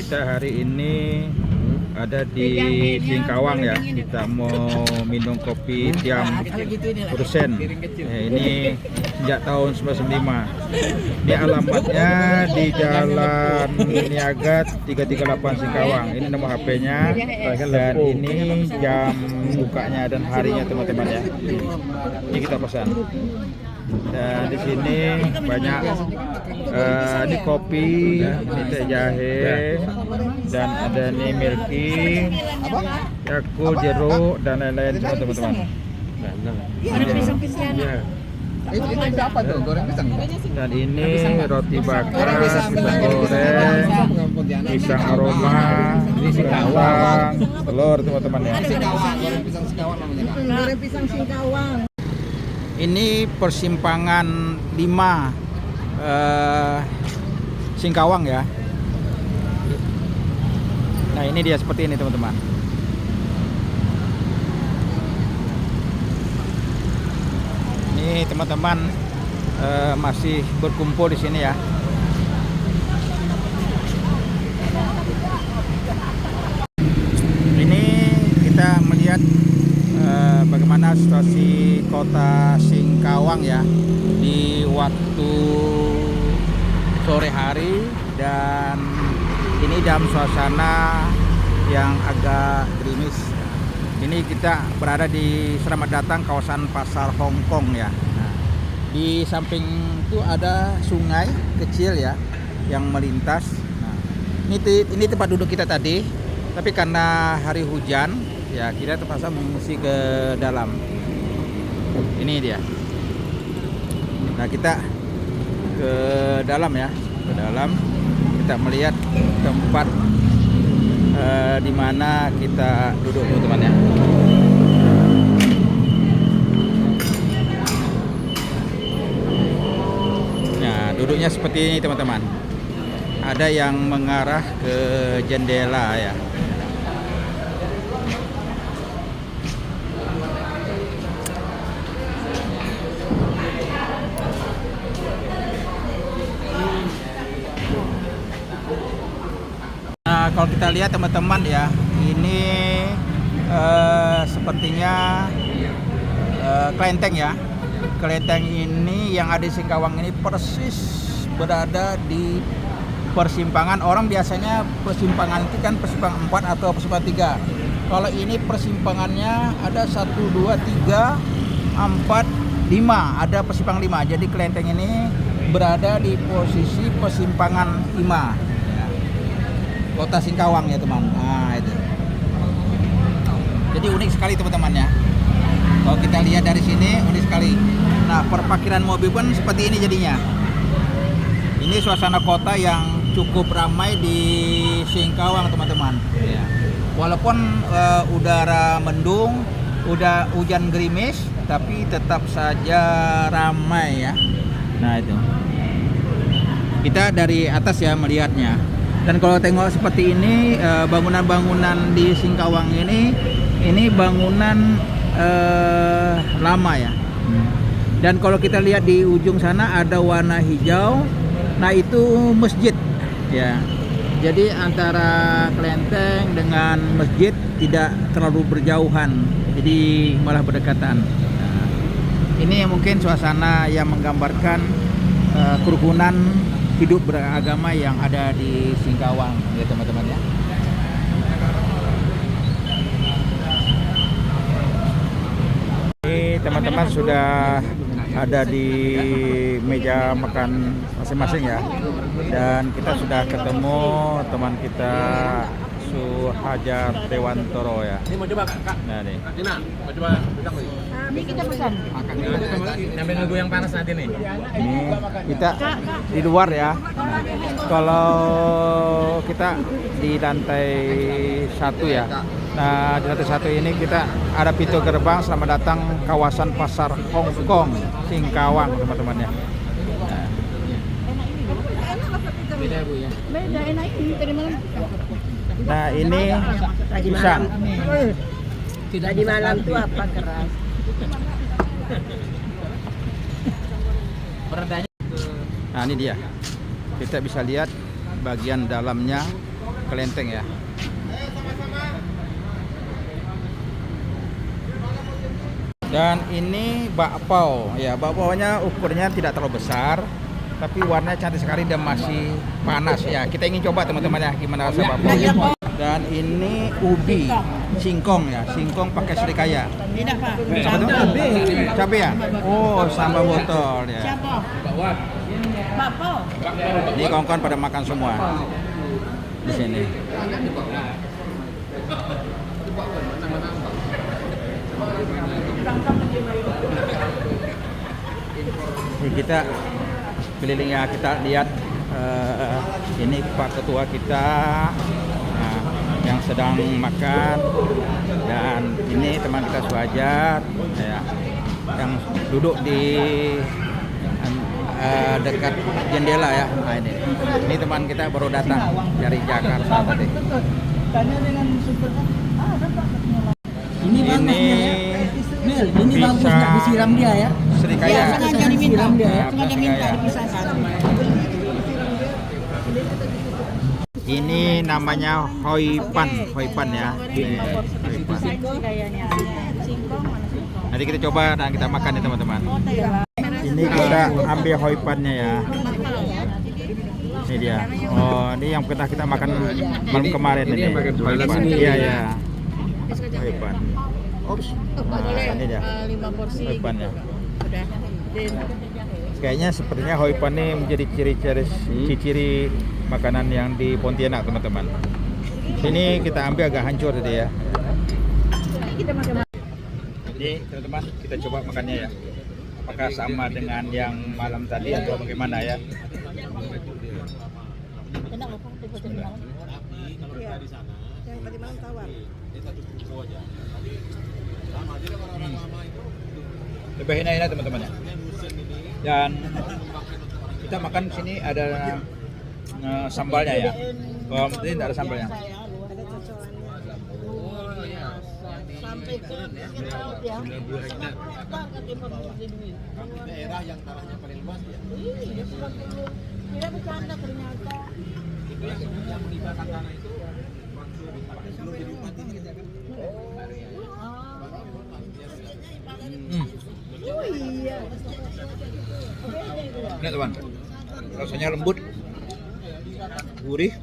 kita hari ini ada di Singkawang ya. Kita mau minum kopi tiam produsen. Ini sejak tahun 1995. Ini alamatnya di Jalan Niaga 338 Singkawang. Ini nomor HP-nya dan ini jam bukanya dan harinya teman-teman ya. Ini kita pesan. Dan di sini banyak ini kopi, ini teh jahe, dan ada nih milky, Yakult, jeruk, dan lain-lain semua teman-teman. Itu apa tuh? Goreng pisang? Dan ini roti bakar, pisang goreng, pisang aroma, pisang, telur teman-teman ya. Singkawang, goreng pisang Singkawang namanya. Goreng pisang Singkawang. Ini persimpangan 5 Singkawang ya. Nah ini dia seperti ini teman-teman. Ini teman-teman masih berkumpul di sini ya. Ini kita melihat bagaimana situasi kota Singkawang ya di waktu sore hari, dan ini dalam suasana yang agak gerimis. Ini kita berada di Selamat Datang kawasan Pasar Hongkong ya. Nah, di samping itu ada sungai kecil ya yang melintas. Nah, ini tempat duduk kita tadi, tapi karena hari hujan ya kita terpaksa mengungsi ke dalam. Ini dia. Nah kita ke dalam ya, ke dalam kita melihat tempat di mana kita duduk teman-teman ya. Nah duduknya seperti ini teman-teman. Ada yang mengarah ke jendela ya. Nah, kalau kita lihat teman-teman ya, ini sepertinya kelenteng ya. Kelenteng ini yang ada di Singkawang ini persis berada di persimpangan. Orang biasanya persimpangan itu kan persimpangan 4 atau persimpangan 3. Kalau ini persimpangannya ada 1, 2, 3, 4, 5. Ada persimpangan 5. Jadi kelenteng ini berada di posisi persimpangan 5. Kota Singkawang ya teman. Nah itu. Jadi unik sekali teman-teman ya. Kalau kita lihat dari sini unik sekali. Nah perparkiran mobil pun seperti ini jadinya. Ini suasana kota yang cukup ramai di Singkawang teman-teman. Ya. Walaupun udara mendung, udah hujan gerimis, tapi tetap saja ramai ya. Nah itu. Kita dari atas ya melihatnya. Dan kalau tengok seperti ini, bangunan-bangunan di Singkawang ini bangunan lama ya. Dan kalau kita lihat di ujung sana ada warna hijau, nah itu masjid ya. Jadi antara kelenteng dengan masjid tidak terlalu berjauhan, jadi malah berdekatan. Nah, ini mungkin suasana yang menggambarkan kerukunan hidup beragama yang ada di Singkawang ya teman-teman ya. Ini teman-teman sudah ada di meja makan masing-masing ya, dan kita sudah ketemu teman kita Suhajar Dewantoro ya. Ini mau coba Kak? Nah nih. Dina, mau coba pisang nih. Ini kita pesan. Makan dulu sambil nunggu yang panas nanti nih. Ini kita di luar ya. Kalau kita di lantai 1 ya. Nah di lantai 1 ini kita ada pintu gerbang selamat datang kawasan Pasar Hongkong Singkawang teman-teman ya. Beda Bu ya. Beda enak ini tadi malam. Nah ini pisang. Tadi malam tuh apa keras. Beredanya. Nah ini dia. Kita bisa lihat bagian dalamnya kelenteng ya. Dan ini bakpao ya, bakpaonya ukurnya tidak terlalu besar tapi warnanya cantik sekali dan masih panas ya. Kita ingin coba teman-teman ya gimana rasa bakpao. Dan ini ubi singkong ya, singkong pakai serikaya. Tidak Pak. Cabai ya? Oh, sambal botol ya. Siapa? Bapak. Ini kawan-kawan pada makan semua di sini. Ini kita keliling ya, kita lihat ini Pak Ketua kita yang sedang makan, dan ini teman kita Suhajar ya, yang duduk di dekat jendela ya. Nah, ini teman kita baru datang dari Jakarta tadi. Ini bagus bisa nggak disiram dia ya? Serikaya. Sengaja diminta dia ya. Sengaja minta Serikaya. dipisahkan. Ini namanya hoipan ya. Ini hoipan. Nanti kita coba dan kita makan ya teman-teman. Ini kita ambil hoipannya ya. Ini dia. Oh, ini yang pernah kita makan malam kemarin ini. Hoipan. Iya ya. Hoipan. Ops. Nah, ini dia. 5 porsi. Hoipannya. Udah. Kayaknya sepertinya hoipan ini menjadi ciri-ciri makanan yang di Pontianak teman-teman. Ini kita ambil agak hancur tadi ya. Jadi teman-teman kita coba makannya ya. Apakah sama dengan yang malam tadi atau bagaimana ya? Enak apa? Iya. Yang tadi malam tawar. Lebih enak teman-teman ya. Dan kita makan sini ada sambalnya ya. Kalau ini tidak ada sambalnya. Sampai ke laut ya. Daerah yang tanahnya paling luas ya. Iya, tidak bercanda ternyata. Itu yang meninggalkan tanah itu sebelum jadi bupati. Oh iya. Ini teman, rasanya lembut, gurih,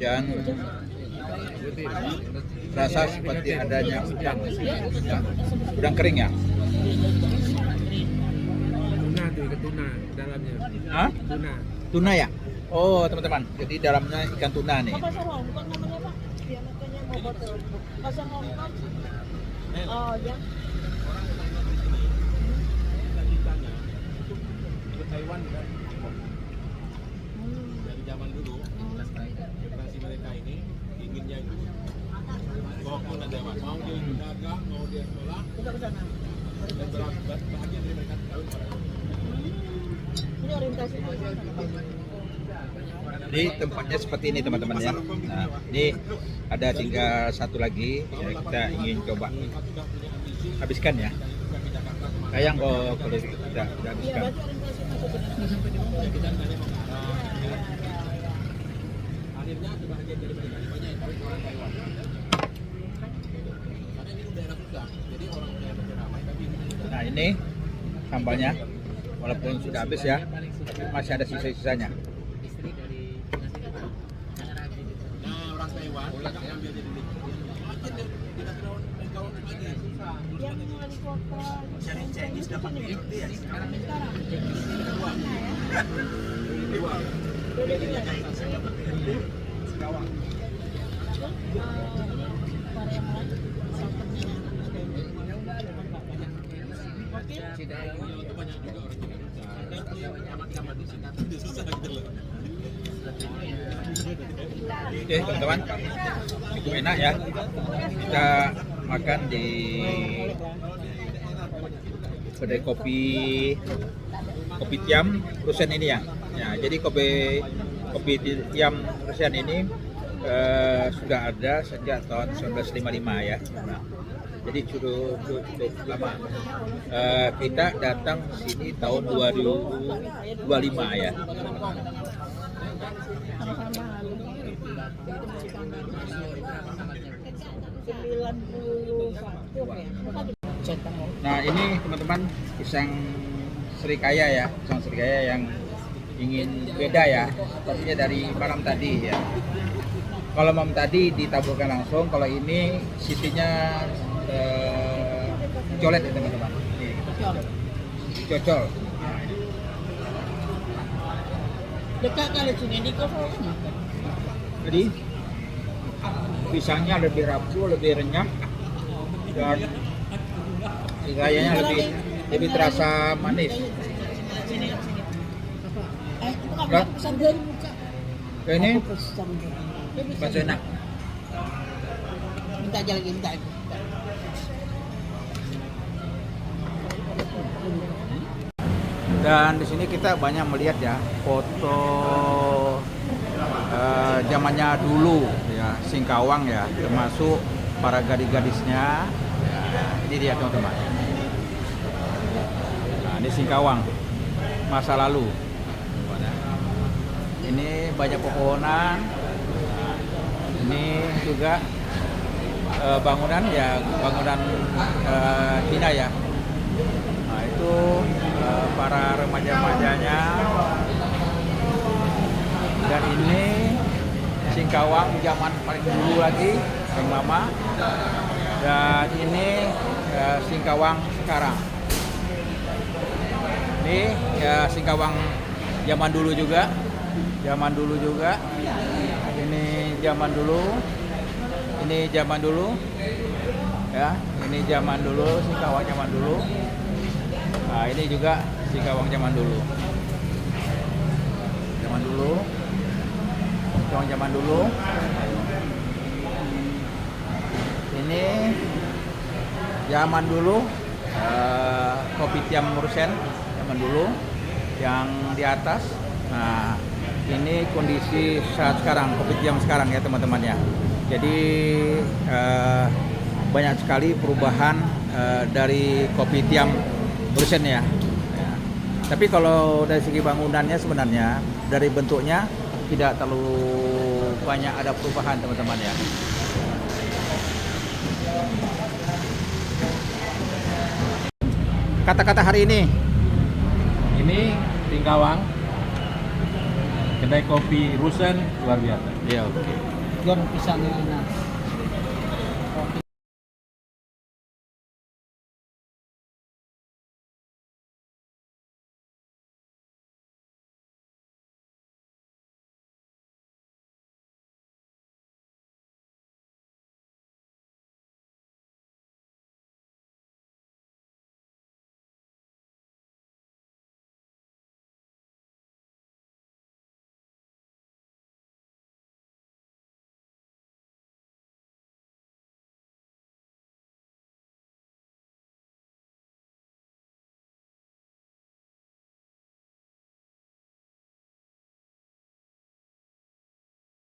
dan rasa seperti adanya udang, ya. Udang kering ya. Tuna tuh, ikan tuna dalamnya. Hah? Tuna. Tuna ya? Oh teman-teman, jadi dalamnya ikan tuna nih. Pasar Hongkong namanya Pak. Dia makanya mau botol. Pasar Hongkong. Oh ya. Taiwan kan dari zaman dulu generasi mereka ini inginnya itu walaupun ada mau dia dagang mau dia sekolah Kita ke sana. dan bahagia dari mereka kawin pada Ini orientasi ke sana. Jadi tempatnya seperti ini teman-teman ya. Nah, ini ada tinggal satu lagi ya, kita ingin coba habiskan ya. Sayang kalau tidak habiskan. akhirnya kebahagiaan dari mereka banyak yang kawin orang Taiwan karena ini daerah susah jadi orang daerah ramai tapi Nah ini sambalnya, walaupun sudah habis ya, masih ada sisa-sisanya. nah orang Taiwan mereka ambil jadi tidak terlalu kawan lagi Yang wali kota. Cari Chinese dapat gede ya sekarang. Oke teman-teman, cukup enak ya. Kita makan di kedai kopi Tiam Rusen ini ya. Ya, jadi kopi Tiam Rusen ini sudah ada sejak tahun 1955 ya. Nah, jadi cukup lama. Kita datang sini tahun 2025 ya. Nah ini teman-teman pisang serikaya ya, pisang serikaya yang ingin beda ya, sepertinya dari malam tadi ya. Kalau malam tadi ditaburkan langsung, kalau ini sitinya colet ya teman-teman. Cocol. Dekat kali sini di kosong. Jadi pisangnya lebih rapuh, lebih renyah, dan serikayanya lebih terasa manis. Nah, ini bakso enak. Minta aja lagi, minta. Dan di sini kita banyak melihat ya foto zamannya dulu ya, Singkawang ya, termasuk para gadis-gadisnya. Ini dia teman-teman. Nah, ini Singkawang masa lalu. Ini banyak pepohonan. Nah, ini juga bangunan ya, bangunan Cina ya. Nah, itu para remaja-remajanya. Dan ini Singkawang zaman paling dulu lagi, yang lama. Dan ini Singkawang sekarang. Ini Singkawang zaman dulu juga. Zaman dulu juga. Ini zaman dulu. Ini zaman dulu. Ya, ini zaman dulu, Singkawang zaman dulu. Nah, ini juga Singkawang zaman dulu. Zaman dulu. Singkawang zaman dulu. Ini zaman dulu Kopitiam Mursen zaman dulu yang di atas. Nah, ini kondisi saat sekarang, Kopitiam sekarang ya teman-teman ya. Jadi banyak sekali perubahan dari Kopitiam Mursen ya. Tapi kalau dari segi bangunannya sebenarnya dari bentuknya tidak terlalu banyak ada perubahan teman-teman ya. Kata-kata hari ini. Ini Singkawang, kedai kopi Rusen luar biasa. Ya, oke. Gon pisangnya enak.